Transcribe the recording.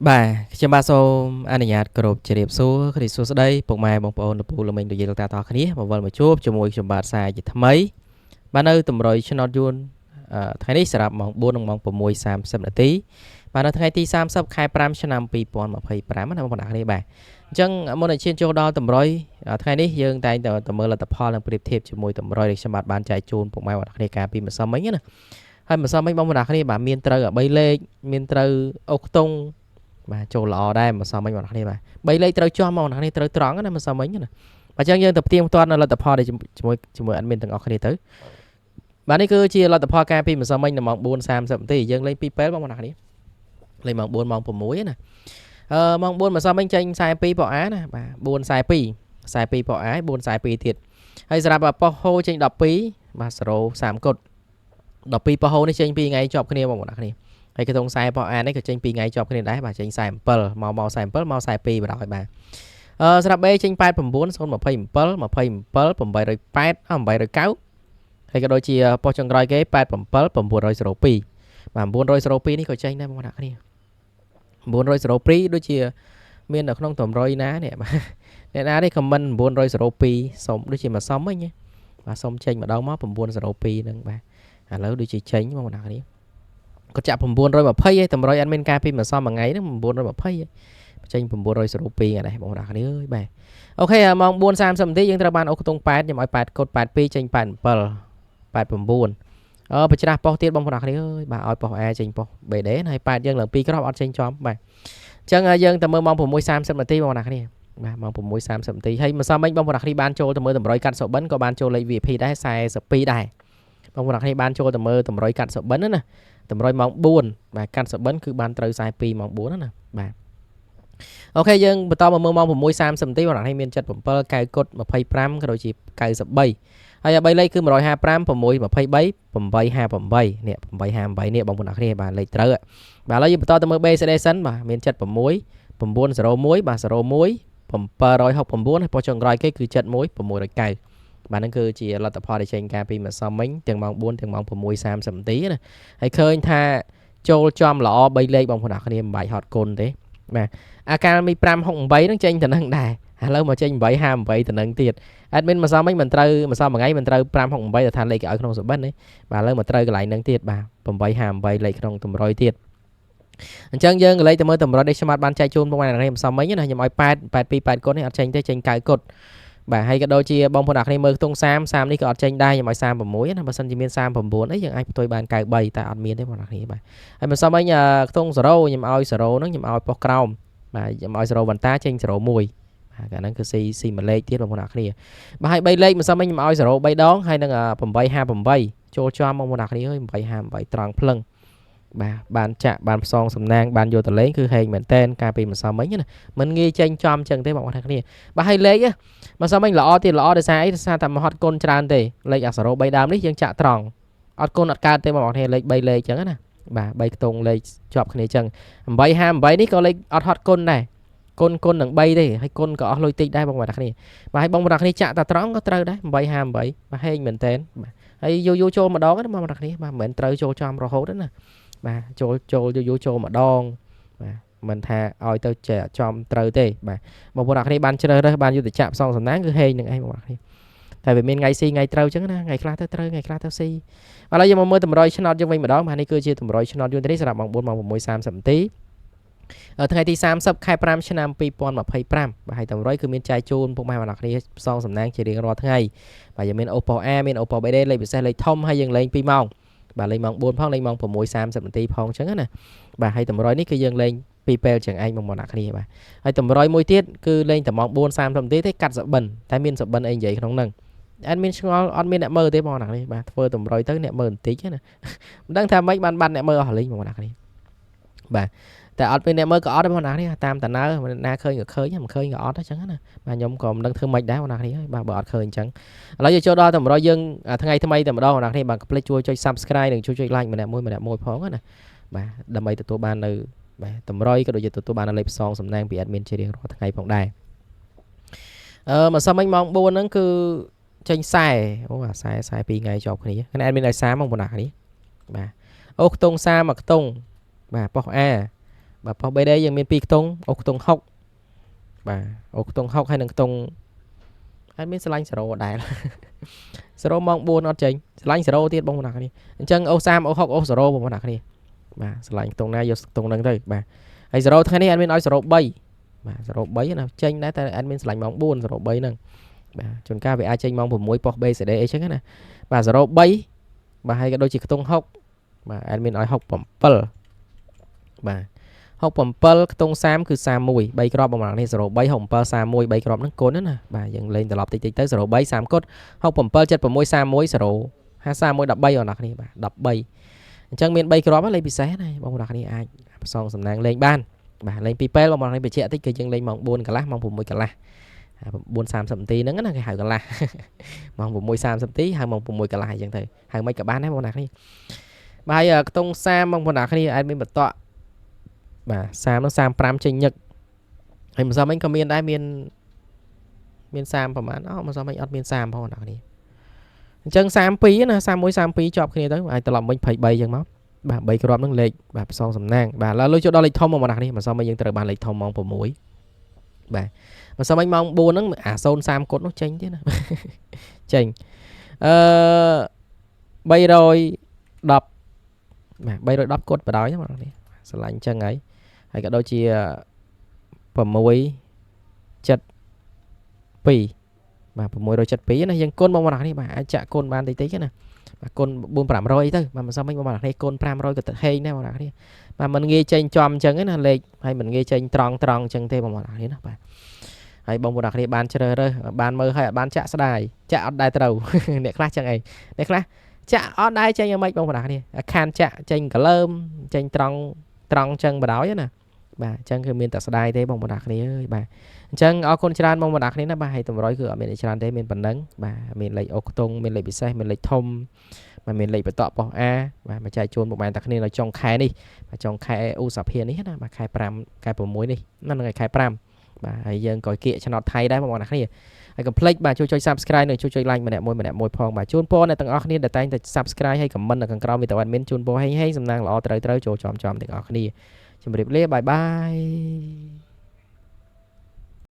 បាទខ្ញុំបាទសូមអនុញ្ញាតគោរពជម្រាបសួរគ្រីស្ទសួស្តីពុកម៉ែបងប្អូនលោកពូលោកមីងលោកយាយលោកតាទាំងអស់គ្នាមកវិលមកជួបជាមួយខ្ញុំបាទសាជាថ្មីបាទនៅតម្រុយឆ្នោតយួនថ្ងៃនេះសម្រាប់ម៉ោង4និងម៉ោង6:30នាទីបាទនៅថ្ងៃទី30ខែ5ឆ្នាំ2025ណាបងប្អូនគ្នាបាទអញ្ចឹងមុននឹងឈានចូលដល់តម្រុយថ្ងៃនេះយើងតែងតែមើលលទ្ធផលនិងប្រៀបធៀបជាមួយតម្រុយដែលខ្ញុំបាទបានចែកជូនពុកម៉ែបងប្អូនគ្នាកាលពីម្សិលមិញណាហើយម្សិលមិញបងប្អូនគ្នាបាទមានត្រូវ3លេខមានត្រូវអុកខ្ទង់បាទចូលល្អដែរម្សិលមិញបងប្អូនគ្នាបាទ3លេខត្រូវជាប់មកបងប្អូនគ្នាត្រូវត្រង់ណាម្សិលមិញណាបាទអញ្ចឹងយើងទៅផ្ទៀងផ្ទាត់នៅលទ្ធផលជាមួយអេដមីនទាំងអស់គ្នាទៅបាទនេះគឺជាលទ្ធផលការពីម្សិលមិញនៅម៉ោង4:30នាទីយើងលេង2ពេលបងប្អូនគ្នាលេងម៉ោង4ម៉ោង6ណាម៉ោង4ម្សិលមិញចេញ42%ប៉ុអាណាបាទ442ប៉ុអា442ទៀតហើយសម្រាប់ប៉ោះហូចេញ12បាទ0.3គុត12ប៉ោះហូនេះចេញ2ថ្ងៃជាប់គ្នាបងប្អូនគ្នាហើយក្នុង40ប៉ុអានេះក៏ចេញ2ថ្ងៃជាប់គ្នាដែរបាទចេញ47មក47មក42បណ្ដោយបាទស្រាប់ B ចេញ89 027 27 808 809ហើយក៏ដូចជាប៉ុស្តិ៍ចុងក្រោយគេ87 902បាទ902នេះក៏ចេញដែរបងប្អូនគ្នា902ដូចជាមាននៅក្នុងតម្រុយណានេះបាទអ្នកណានេះខមមិន902សុំដូចជាមកសុំវិញបាទសុំចេញម្ដងមក902ហ្នឹងបាទឥឡូវដូចជាចេញបងប្អូនគ្នាគាត់ចាក់920ឯតម្រុយអត់មានការពីមកសុំមួយថ្ងៃហ្នឹង920ចេញ902ថ្ងៃនេះបងប្អូនគ្នាអើយបាទអូខេម៉ោង4:30នាទីយើងត្រូវបានអូខ្ទង់8ខ្ញុំឲ្យ8កូដ82ចេញ87 89បច្រាស់ប៉ុស្តិ៍ទៀតបងប្អូនគ្នាអើយបាទឲ្យប៉ុស្តិ៍ A ចេញប៉ុស្តិ៍ BD ហើយ8យើងឡើង2គ្រាប់អត់ចេញចំបាទអញ្ចឹងយើងទៅមើលម៉ោង6:30នាទីបងប្អូនគ្នាបាទម៉ោង6:30នាទីហើយម្សិលមិញបងប្អូនគ្នាបានចូលទៅមើលតម្រុយកាត់សុបិនក៏បានចូលលេខ VIP ដែរ42ដែរបងប្អូនគ្នាបានចូលទៅមើលតម្រុយកាត់សុបិនណាតម្រុយម៉ោង4បាទកាត់សុបិនគឺបានត្រូវ42ម៉ោង4ណាបាទអូខេយើងបន្តមកមើលម៉ោង6:30នាទីបងប្អូនគ្នាមាន77កៅគុត25ក៏ដូចជា93ហើយ3លេខគឺ155 623 858នេះ858នេះបងប្អូនគ្នាបាទលេខត្រូវបាទឥឡូវយើងបន្តទៅមើល BCD សិនបាទមាន76 901បាទ01 769ហើយប៉ុស្តិ៍ចុងក្រោយគេគឺ71 690បាទហ្នឹងគឺជាលទ្ធផលដែលចេញការពីម្សិលមិញទាំងម៉ោង4ទាំងម៉ោង6:30នាទីណាហើយឃើញថាចូលចំល្អ3លេខបងប្អូនគ្នាមិនបាច់ហត់គុណទេបាទអាកាលមី568ហ្នឹងចេញទៅនឹងដែរឥឡូវមកចេញ858ទៅនឹងទៀតអេដមីនម្សិលមិញមិនត្រូវម្សិលមួយថ្ងៃមិនត្រូវ568ទៅថាលេខគេឲ្យក្នុងសុបិនទេបាទឥឡូវមកត្រូវកន្លែងហ្នឹងទៀតបាទ858លេខក្នុងតម្រុយទៀតអញ្ចឹងយើងកលេចទៅមើលតម្រុយនេះខ្ញុំបានចែកជូនបងប្អូនគ្នាម្សិលមិញណាខ្ញុំឲ្យ882គុតនេះអត់ចេញទេចេញ9គុតបាទហើយក៏ដូចជាបងប្អូនគ្នាមើលខ្ទង់30នេះក៏អត់ចេញដែរខ្ញុំឲ្យ36ណាបើសិនជាមាន39អីយើងអាចផ្ទុយបាន93តែអត់មានទេបងប្អូនគ្នាបាទហើយម្សិលមិញខ្ទង់0ខ្ញុំឲ្យ0ហ្នឹងខ្ញុំឲ្យប៉ុស្តិ៍ក្រោមបាទខ្ញុំឲ្យ0វ៉ាន់តាចេញ01បាទកាលហ្នឹងគឺស៊ីមួយលេខទៀតបងប្អូនគ្នាបាទហើយ3លេខម្សិលមិញខ្ញុំឲ្យ0 3ដងហើយនឹង858ចូលជាប់បងប្អូនគ្នាអើយ858ត្រង់ភ្លឹងបាទបានចាក់បានផ្សងសំណាងបានយកទៅលេងគឺហែងមែនតែនការពីម្សិលមិញណាមិនងាយចេញចំចឹងទេបងប្អូនគ្នាបាទហើយលេខម្សិលមិញល្អទៀតល្អដោយសារអីដោយសារតែមកហត់គុណច្រើនទេលេខអា0 3ដើមនេះយើងចាក់ត្រង់អត់គុណអត់កើតទេបងប្អូនគ្នាលេខ3លេខចឹងណាបាទ3ខ្ទង់លេខជាប់គ្នាចឹង858នេះក៏លេខអត់ហត់គុណដែរគុណនឹង3ទេហើយគុណក៏អស់លុយតិចដែរបងប្អូនគ្នាបាទហើយបងប្អូនគ្នាចាក់តែត្រង់ក៏ត្រូវដែរ858បាទហែងមែនតែនបាទហើយយូចូលម្ដងណាបងប្អូនគ្នាបាទមិនមែនត្រូវចូលចំរហូតទេណាបាទចូលយូចូលម្ដងបាទមិនថាឲ្យទៅចេះចំត្រូវទេបាទបងប្អូនគ្នាបានជ្រើសរើសបានយុទ្ធចាក់ផ្សងសំណាងគឺហេងនឹងឯងបងប្អូនគ្នាតែវាមានថ្ងៃស៊ីថ្ងៃត្រូវអញ្ចឹងណាថ្ងៃខ្លះទៅត្រូវថ្ងៃខ្លះទៅស៊ីឥឡូវយើងមកមើលតម្រុយឆ្នោតយើងវិញម្ដងបាទនេះគឺជាតម្រុយឆ្នោតយន្តនេះសម្រាប់ម៉ោង4ម៉ោង6:30នាទីថ្ងៃទី30ខែ5ឆ្នាំ2025បាទហើយតម្រុយគឺមានចែកជូនពុកម៉ែបងប្អូនគ្នាផ្សងសំណាងជារៀងរាល់ថ្ងៃបាទយើងមាន Oppo A មាន Oppo BD លេខពិសេសលេខធំហើយយើងលេង2ម៉ោងបាទលេងម៉ោង4ផងលេងម៉ោង6:30នាទីផងអញ្ចឹងណាបាទហើយតម្រុយនេះគឺយើងលេង2ពេលចឹងឯងបងប្អូនគ្នាបាទហើយតម្រុយមួយទៀតគឺលេងតែម៉ោង4:30នាទីទេកាត់សបិនតែមានសបិនអីនិយាយក្នុងហ្នឹងអត់មានឆ្ងល់អត់មានអ្នកមើលទេបងប្អូនគ្នាបាទធ្វើតម្រុយទៅអ្នកមើលបន្តិចណាមិនដឹងថាម៉េចបានបាត់អ្នកមើលអស់លេងបងប្អូនគ្នាបាទតែអត់មានអ្នកមើលក៏អត់ដែរបងប្អូនគ្នាតាមតាណើណាឃើញក៏ឃើញមិនឃើញក៏អត់អញ្ចឹងណាបាទខ្ញុំក៏មិនដឹងធ្វើម៉េចដែរបងប្អូនគ្នាបាទបើអត់ឃើញអញ្ចឹងឥឡូវយើងចូលដល់តម្រុយយើងថ្ងៃថ្មីតែម្ដងបងប្អូនគ្នាបាទកុំភ្លេចជួយចុច Subscribe និងជួយចុច Like ម្នាក់មួយផងណាបាទដើម្បីទទួលបាននៅបាទតម្រុយក៏ដូចជាទទួលបាននៅលេខផ្សងសំណាងពី admin ជារៀងរាល់ថ្ងៃផងដែរម្សិលមិញម៉ោង4ហ្នឹងគឺចេញ40អូអា40 2ថ្ងៃជាប់គ្នាគ្នា admin ឲ្យ30បងប្អូនគ្នាបាទអូខ្ទង់30មកខ្ទង់បាទប៉ុស្តិ៍ A បាទប៉ោះ 3D យើងមាន2ខ្ទង់អូខ្ទង់60បាទអូខ្ទង់60ហើយនឹងខ្ទង់ហើយមានស្រឡាញ់0ដែរ0ម៉ោង4អត់ចេញស្រឡាញ់0ទៀតបងប្អូនគ្នាអញ្ចឹងអូ30អូ60អូ0បងប្អូនគ្នាបាទស្រឡាញ់ខ្ទង់ណាយកខ្ទង់ហ្នឹងទៅបាទហើយ0ថ្ងៃនេះអត់មានឲ្យ0 3បាទ0 3ណាចេញដែរតែអត់មានស្រឡាញ់ម៉ោង4 0 3ហ្នឹងបាទជួនកាលវាអាចចេញម៉ោង6ប៉ុស BCD អីចឹងណាបាទ0 3បាទហើយក៏ដូចជាខ្ទង់60បាទអត់មានឲ្យ67បាទ67ខ្ទង់30គឺ31 3គ្រាប់បងប្អូននេះ0 3 67 31 3គ្រាប់ហ្នឹងគុណណាបាទយើងលេងត្រឡប់តិចតិចទៅ0 3 30គុត67 76 31 0 51 13បងប្អូនគ្នាបាទ13អញ្ចឹងមាន3គ្រាប់លេងពិសេសណាបងប្អូនគ្នាអាចផ្សងសំណាងលេងបានបាទលេងពីពេលបងប្អូនគ្នាបញ្ជាក់តិចគឺយើងលេងម៉ោង4កន្លះម៉ោង6កន្លះ4:30 នាទីហ្នឹងណាគេហៅកន្លះម៉ោង6:30 នាទីហៅម៉ោង6កន្លះអញ្ចឹងទៅហៅមិនក៏បានដែរបងប្អូនគ្នាបាទហើយខ្ទង់30បងប្អូនគ្នាអាចមានបន្តបាទ30នឹង35ចេញញឹកហើយមិនសមអីក៏មានដែរមាន30ប្រហែលមិនសមអីអត់មាន30ផងអ្នកនេះអញ្ចឹង32ណា31 32ជាប់គ្នាទៅអាចត្រឡប់វិញ23អញ្ចឹងមកបាទ3គ្រាប់នឹងលេខបាទផ្សងសំណាងបាទឡើយចូលដល់លេខធំមកអ្នកនេះមិនសមអីយើងត្រូវបានលេខធំម៉ោង6បាទមិនសមអីម៉ោង4ហ្នឹងអា030គុតនោះចេញទៀតណាចេញ310បាទ310គុតបដ ாய் ណាបងនេះស្រឡាញ់អញ្ចឹងហើយក៏ដូចជា672បាទ672ណាយើងគុណបងប្អូននេះបាទអាចចាក់គុណបានតិចតិចណាបាទគុណ4 500អីទៅបាទមិនសមអីបងប្អូននេះគុណ500ក៏ទៅហេងដែរបងប្អូននេះបាទមិនងាយចេញចំអញ្ចឹងណាលេខហើយមិនងាយចេញត្រង់អញ្ចឹងទេបងប្អូននេះណាបាទហើយបងប្អូនគ្នាបានជ្រើសរើសបានមើលហើយបានចាក់ស្ដាយចាក់អត់ដែរត្រូវអ្នកខ្លះចឹងអីអ្នកខ្លះចាក់អត់ដែរចេញយ៉ាងម៉េចបងប្អូនគ្នាខានចាក់ចេញកលើមចេញត្រង់អញ្ចឹងបដ ாய் ណាបាទអញ្ចឹងគឺមានតែស្ដាយទេបងប្អូនគ្នាអើយបាទអញ្ចឹងអរគុណច្រើនបងប្អូនគ្នាណាបាទហើយតម្រុយគឺអត់មានច្រើនទេមានប៉ុណ្ណឹងបាទមានលេខអូខ្ទង់មានលេខពិសេសមានលេខធំបាទមានលេខបន្តប៉ុស A បាទមកចែកជូនបងប្អូនតាគ្នានៅចុងខែនេះបាទចុងខែឧសភានេះណាបាទខែ5ខែ6នេះហ្នឹងហើយខែ5បាទហើយយើងក៏គៀកឆ្នោតថៃដែរបងប្អូនគ្នាហើយកុំភ្លេចបាទជួយចុច Subscribe និងជួយចុច Like ម្នាក់មួយផងបាទជូនពរអ្នកទាំងអស់គ្នាដែលតែងតែ Subscribe ហើយ Comment នៅខាងក្រោមវីដេអូ admin ជូនពរហេងសំណាងល្អត្រូវចូលចំទាំងអស់គ្នាជម្រាបលាបាយបាយ